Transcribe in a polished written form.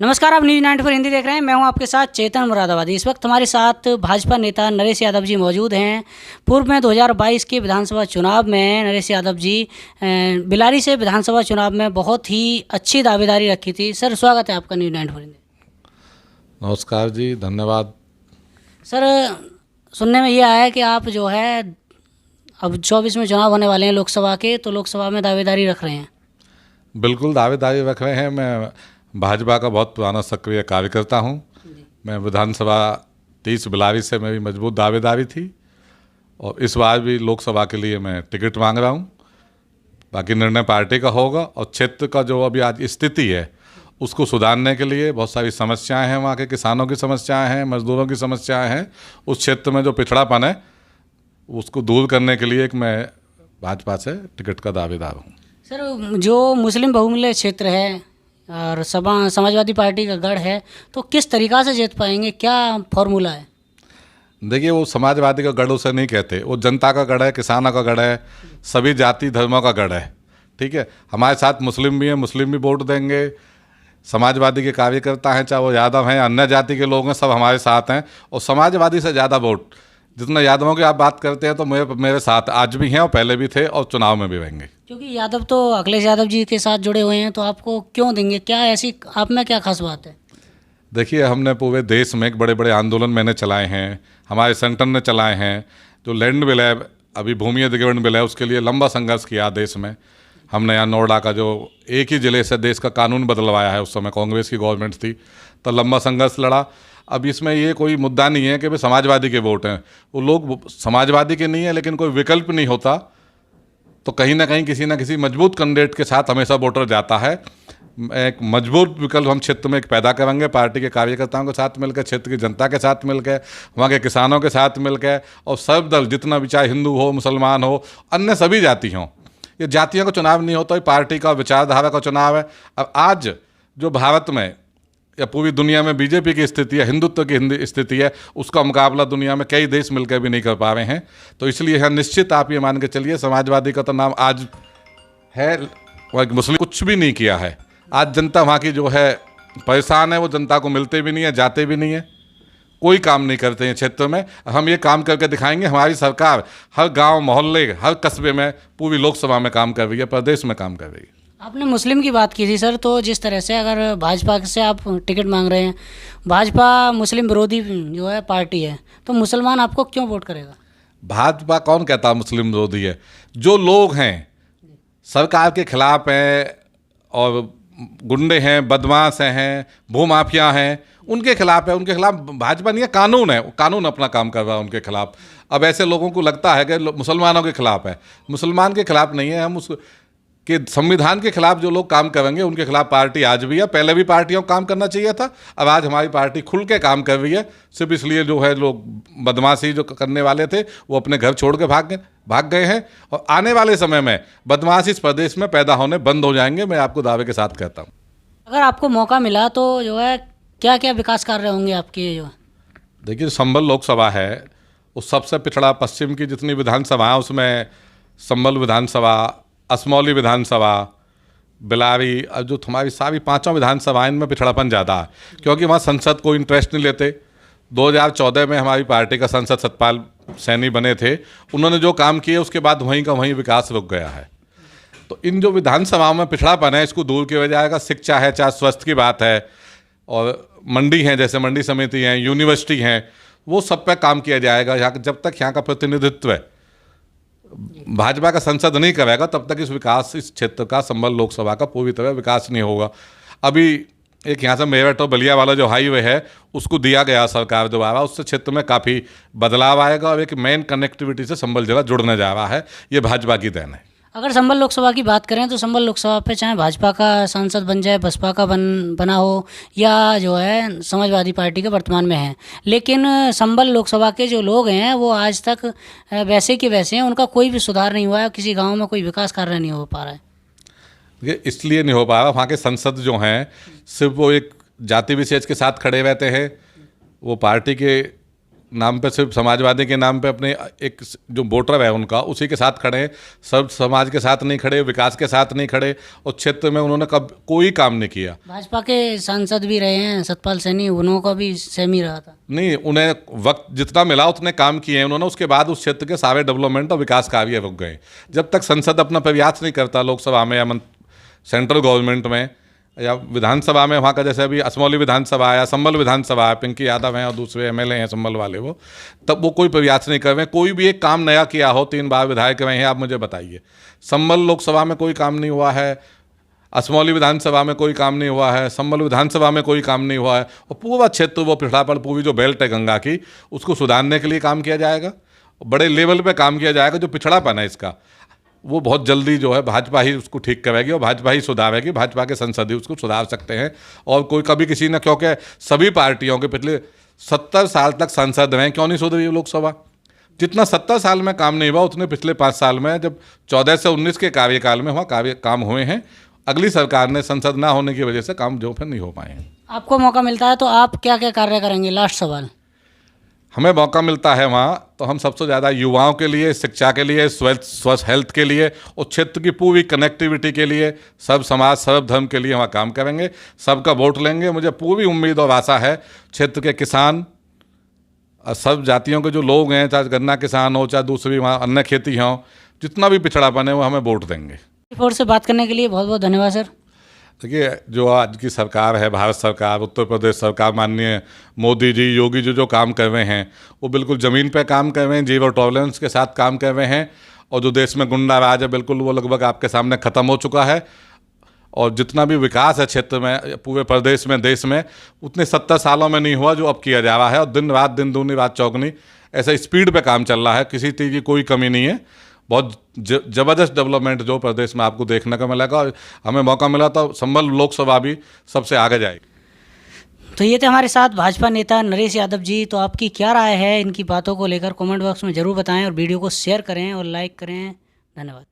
नमस्कार, आप न्यूज़ 94 हिंदी देख रहे हैं। मैं हूं आपके साथ चेतन मुरादाबादी। इस वक्त हमारे साथ भाजपा नेता नरेश यादव जी मौजूद हैं। पूर्व में 2022 के विधानसभा चुनाव में नरेश यादव जी बिलारी से विधानसभा चुनाव में बहुत ही अच्छी दावेदारी रखी थी। सर, स्वागत है आपका न्यूज़ 94 हिंदी। नमस्कार जी, धन्यवाद। सर, सुनने में ये आया है कि आप जो है अब 24 में चुनाव होने वाले हैं लोकसभा के, तो लोकसभा में दावेदारी रख रहे हैं। बिल्कुल दावेदारी रख रहे हैं। मैं भाजपा का बहुत पुराना सक्रिय कार्यकर्ता हूं। मैं विधानसभा 30 बिलारी से मेरी मजबूत दावेदारी थी और इस बार भी लोकसभा के लिए मैं टिकट मांग रहा हूं। बाकी निर्णय पार्टी का होगा और क्षेत्र का जो अभी आज स्थिति है उसको सुधारने के लिए बहुत सारी समस्याएं हैं। वहाँ के किसानों की समस्याएं हैं, मजदूरों की समस्याएं हैं। उस क्षेत्र में जो पिछड़ापन है उसको दूर करने के लिए मैं भाजपा से टिकट का दावेदार हूँ। सर, जो मुस्लिम बहुमूल्य क्षेत्र है और समाजवादी पार्टी का गढ़ है, तो किस तरीक़ा से जीत पाएंगे, क्या फॉर्मूला है? देखिए, वो समाजवादी का गढ़ उसे नहीं कहते, वो जनता का गढ़ है, किसानों का गढ़ है, सभी जाति धर्मों का गढ़ है। ठीक है, हमारे साथ मुस्लिम भी हैं, मुस्लिम भी वोट देंगे। समाजवादी के कार्यकर्ता हैं, चाहे वो यादव हैं, अन्य जाति के लोग हैं, सब हमारे साथ हैं। और समाजवादी से ज़्यादा वोट जितना यादवों की आप बात करते हैं तो मेरे साथ आज भी हैं और पहले भी थे और चुनाव में भी रहेंगे। क्योंकि यादव तो अखिलेश यादव जी के साथ जुड़े हुए हैं, तो आपको क्यों देंगे? क्या ऐसी आप में क्या खास बात है? देखिए, हमने पूरे देश में एक बड़े बड़े आंदोलन मैंने चलाए हैं, हमारे संगठन ने चलाए हैं। जो लैंड बिल है, अभी भूमि अधिग्रहण बिल है, उसके लिए लंबा संघर्ष किया देश में। हमने यहाँ नोएडा का जो एक ही ज़िले से देश का कानून बदलवाया है, उस समय कांग्रेस की गवर्नमेंट थी, तो लंबा संघर्ष लड़ा। अब इसमें ये कोई मुद्दा नहीं है कि भाई समाजवादी के वोट हैं, वो लोग समाजवादी के नहीं है, लेकिन कोई विकल्प नहीं होता तो कहीं ना कहीं किसी ना किसी मजबूत कैंडिडेट के साथ हमेशा वोटर जाता है। एक मजबूत विकल्प हम क्षेत्र में एक पैदा करेंगे, पार्टी के कार्यकर्ताओं के साथ मिलकर, क्षेत्र की जनता के साथ मिलकर, वहाँ के किसानों के साथ मिलकर, और सब दल जितना भी, चाहे हिंदू हो, मुसलमान हो, अन्य सभी जाति हों। ये जातियों का चुनाव नहीं होता, ये पार्टी का विचारधारा का चुनाव है। अब आज जो भारत में या पूरी दुनिया में बीजेपी की स्थिति है, हिंदुत्व की स्थिति है, उसका मुकाबला दुनिया में कई देश मिलकर भी नहीं कर पा रहे हैं। तो इसलिए यहाँ निश्चित आप ये मान के चलिए, समाजवादी का तो नाम आज है, मुस्लिम कुछ भी नहीं किया है। आज जनता वहाँ की जो है परेशान है, वो जनता को मिलते भी नहीं है, जाते भी नहीं है, कोई काम नहीं करते हैं क्षेत्र में। हम ये काम करके दिखाएंगे। हमारी सरकार हर गाँव, मोहल्ले, हर कस्बे में, पूरी लोकसभा में काम कर रही है, प्रदेश में काम कर रही है। आपने मुस्लिम की बात की थी सर, तो जिस तरह से अगर भाजपा से आप टिकट मांग रहे हैं, भाजपा मुस्लिम विरोधी जो है पार्टी है, तो मुसलमान आपको क्यों वोट करेगा? भाजपा कौन कहता मुस्लिम विरोधी है? जो लोग हैं सरकार के खिलाफ हैं और गुंडे हैं, बदमाश हैं, भूमाफिया हैं, उनके खिलाफ है। उनके खिलाफ भाजपा नहीं है, कानून है, कानून अपना काम कर रहा है उनके खिलाफ। अब ऐसे लोगों को लगता है कि मुसलमानों के खिलाफ है, मुसलमान के खिलाफ नहीं है। हम उस कि संविधान के खिलाफ जो लोग काम करेंगे उनके खिलाफ पार्टी आज भी है। पहले भी पार्टियों को काम करना चाहिए था, अब आज हमारी पार्टी खुल के काम कर रही है। सिर्फ इसलिए जो है लोग बदमाशी जो करने वाले थे वो अपने घर छोड़ के भाग गए हैं, और आने वाले समय में बदमाशी इस प्रदेश में पैदा होने बंद हो जाएंगे, मैं आपको दावे के साथ कहता हूँ। अगर आपको मौका मिला तो जो है क्या क्या विकास कार्य होंगे आपके? जो देखिए, संभल लोकसभा है, उस सबसे पिछड़ा पश्चिम की जितनी विधानसभा है उसमें संभल विधानसभा, असमौली विधानसभा, बिलारी, जो हमारी सारी पांचों विधानसभाएं, इनमें पिछड़ापन ज़्यादा है, क्योंकि वहाँ संसद को इंटरेस्ट नहीं लेते। 2014 में हमारी पार्टी का सांसद सतपाल सैनी बने थे, उन्होंने जो काम किए उसके बाद वहीं का वहीं विकास रुक गया है। तो इन जो विधानसभाओं में पिछड़ापन है, इसको दूर किया जाएगा। शिक्षा है, चाहे स्वास्थ्य की बात है, और मंडी हैं, जैसे मंडी समिति हैं, यूनिवर्सिटी हैं, वो सब पे काम किया जाएगा। यहाँ जब तक यहाँ का प्रतिनिधित्व है भाजपा का संसद नहीं करेगा, तब तक इस क्षेत्र का, संभल लोकसभा का पूरी तरह विकास नहीं होगा। अभी एक यहाँ से मेरठ और बलिया वाला जो हाईवे है उसको दिया गया सरकार द्वारा, उससे क्षेत्र में काफ़ी बदलाव आएगा और एक मेन कनेक्टिविटी से संभल जिला जुड़ने जा रहा है। ये भाजपा की देन है। अगर संभल लोकसभा की बात करें तो संभल लोकसभा पे चाहे भाजपा का सांसद बन जाए, बसपा का बना हो, या जो है समाजवादी पार्टी के वर्तमान में है, लेकिन संभल लोकसभा के जो लोग हैं वो आज तक वैसे के वैसे हैं, उनका कोई भी सुधार नहीं हुआ है, किसी गांव में कोई विकास कार्य नहीं हो पा रहा है। ये इसलिए नहीं हो पा रहा, वहाँ के संसद जो हैं सिर्फ वो एक जाति विशेष के साथ खड़े रहते हैं। वो पार्टी के नाम पे, सिर्फ समाजवादी के नाम पे अपने एक जो वोटर है उनका उसी के साथ खड़े हैं, सब समाज के साथ नहीं खड़े, विकास के साथ नहीं खड़े, और क्षेत्र में उन्होंने कब कोई काम नहीं किया। भाजपा के सांसद भी रहे हैं सतपाल सैनी, उन्होंने भी सेम ही रहा था। नहीं, उन्हें वक्त जितना मिला उतने काम किए हैं उन्होंने, उसके बाद उस क्षेत्र के सारे डेवलपमेंट और विकास कार्य रुक गए। जब तक संसद अपना प्रयास नहीं करता लोकसभा में या सेंट्रल गवर्नमेंट में या विधानसभा में, वहाँ का जैसे अभी असमौली विधानसभा है, संभल विधानसभा है, पिंकी यादव हैं और दूसरे एमएलए हैं संभल वाले, वो तब वो कोई प्रयास नहीं कर रहे हैं। कोई भी एक काम नया किया हो, 3 बार विधायक रहे हैं, आप मुझे बताइए। संभल लोकसभा में कोई काम नहीं हुआ है, असमौली विधानसभा में कोई काम नहीं हुआ है, संभल विधानसभा में कोई काम नहीं हुआ है, और पूरा क्षेत्र वो पिछड़ापड़, पूरी जो बेल्ट है गंगा की, उसको सुधारने के लिए काम किया जाएगा, बड़े लेवल पे काम किया जाएगा। जो पिछड़ापन है इसका, वो बहुत जल्दी जो है भाजपा ही उसको ठीक करेगी और भाजपा ही सुधारेगी, भाजपा के संसद ही उसको सुधार सकते हैं। और कोई कभी किसी ने, क्योंकि सभी पार्टियों के पिछले 70 साल तक सांसद रहे, क्यों नहीं सुधरी लोकसभा? जितना 70 साल में काम नहीं हुआ उतने पिछले 5 साल में, जब 14 से 19 के कार्यकाल में काम हुए हैं। अगली सरकार ने संसद ना होने की वजह से काम जो फिर नहीं हो पाए हैं। आपको मौका मिलता है तो आप क्या क्या कार्य करेंगे? लास्ट सवाल। हमें मौका मिलता है वहाँ तो हम सबसे ज़्यादा युवाओं के लिए, शिक्षा के लिए, स्वस्थ हेल्थ के लिए और क्षेत्र की पूरी कनेक्टिविटी के लिए, सब समाज सब धर्म के लिए वहाँ काम करेंगे। सबका वोट लेंगे। मुझे पूरी उम्मीद और आशा है क्षेत्र के किसान, सब जातियों के जो लोग हैं, चाहे गन्ना किसान हो, चाहे दूसरी वहाँ अन्य खेती हो, जितना भी पिछड़ापन है वो हमें वोट देंगे। रिपोर्ट से बात करने के लिए बहुत बहुत धन्यवाद सर। देखिए, जो आज की सरकार है, भारत सरकार, उत्तर प्रदेश सरकार, माननीय मोदी जी, योगी जी जो काम कर रहे हैं वो बिल्कुल ज़मीन पे काम कर रहे हैं, जीरो टॉलरेंस के साथ काम कर रहे हैं। और जो देश में गुंडा राज है बिल्कुल वो लगभग आपके सामने ख़त्म हो चुका है। और जितना भी विकास है क्षेत्र में, पूरे प्रदेश में, देश में, उतने 70 सालों में नहीं हुआ जो अब किया जा रहा है। और दिन रात, दिन दूनी रात चौगनी, ऐसा स्पीड पे काम चल रहा है, किसी चीज़ की कोई कमी नहीं है। बहुत ज़बरदस्त डेवलपमेंट जो प्रदेश में आपको देखने को मिलेगा। और हमें मौका मिला तो संभल लोकसभा भी सबसे आगे जाएगी। तो ये थे हमारे साथ भाजपा नेता नरेश यादव जी। तो आपकी क्या राय है इनकी बातों को लेकर, कमेंट बॉक्स में ज़रूर बताएं और वीडियो को शेयर करें और लाइक करें। धन्यवाद।